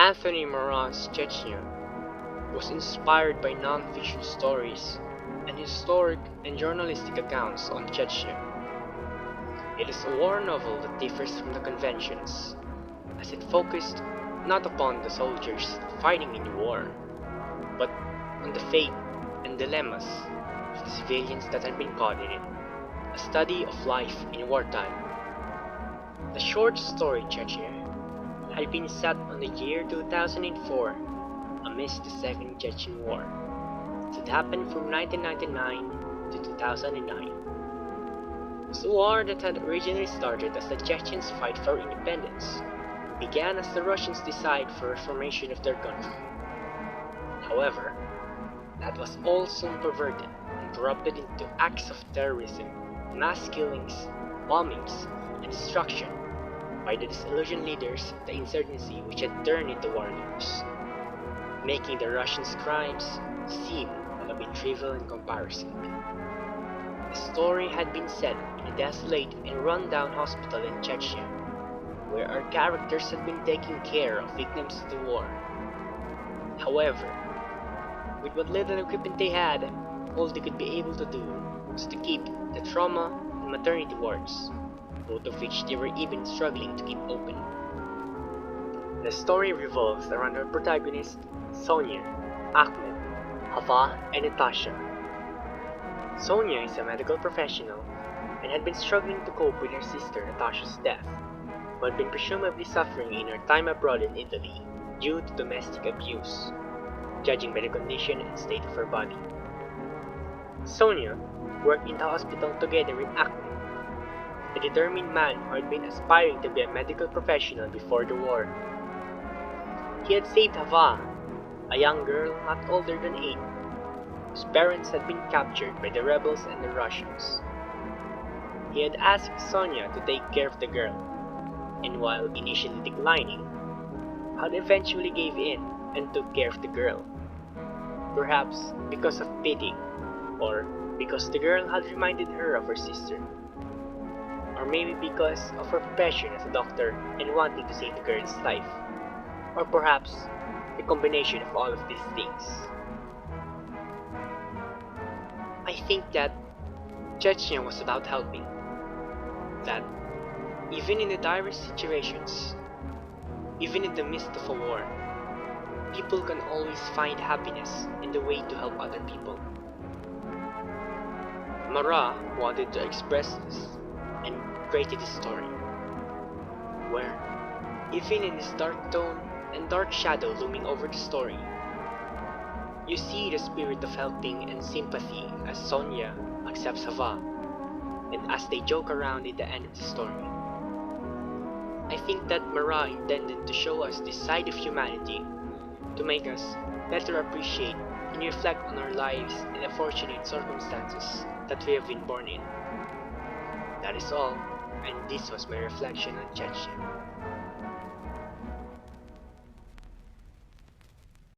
Anthony Marra's Chechnya was inspired by non-fiction stories and historic and journalistic accounts on Chechnya. It is a war novel that differs from the conventions, as it focused not upon the soldiers fighting in the war, but on the fate and dilemmas of the civilians that had been caught in it, a study of life in wartime. The short story Chechnya had been set on the year 2004 amidst the Second Chechen War. It had happened from 1999 to 2009. It was a war that had originally started as the Chechens' fight for independence, began as the Russians decide for reformation of their country. However, that was all soon perverted and corrupted into acts of terrorism, mass killings, bombings, and destruction by the disillusioned leaders of the insurgency which had turned into warlords, making the Russians' crimes seem a bit trivial in comparison. The story had been set in a desolate and run-down hospital in Chechnya, where our characters had been taking care of victims of the war. However, with what little equipment they had, all they could be able to do was to keep the trauma and maternity wards, both of which they were even struggling to keep open. The story revolves around our protagonists, Sonia, Ahmed, Hava, and Natasha. Sonia is a medical professional and had been struggling to cope with her sister Natasha's death, who had been presumably suffering in her time abroad in Italy due to domestic abuse, judging by the condition and state of her body. Sonia worked in the hospital together with Ahmed, a determined man who had been aspiring to be a medical professional before the war. He had saved Hava, a young girl not older than 8, whose parents had been captured by the rebels and the Russians. He had asked Sonia to take care of the girl, and while initially declining, had eventually gave in and took care of the girl, perhaps because of pity, or because the girl had reminded her of her sister, or maybe because of her profession as a doctor and wanting to save the girl's life, or perhaps a combination of all of these things. I think that Chechnya was about helping, that even in the direst situations, even in the midst of a war, people can always find happiness in the way to help other people. Marra wanted to express this and created a story where, even in this dark tone and dark shadow looming over the story, you see the spirit of helping and sympathy as Sonia accepts Hava, and as they joke around in the end of the story. I think that Marra intended to show us this side of humanity, to make us better appreciate and reflect on our lives and the fortunate circumstances that we have been born in. That is all, and this was my reflection on Chechen.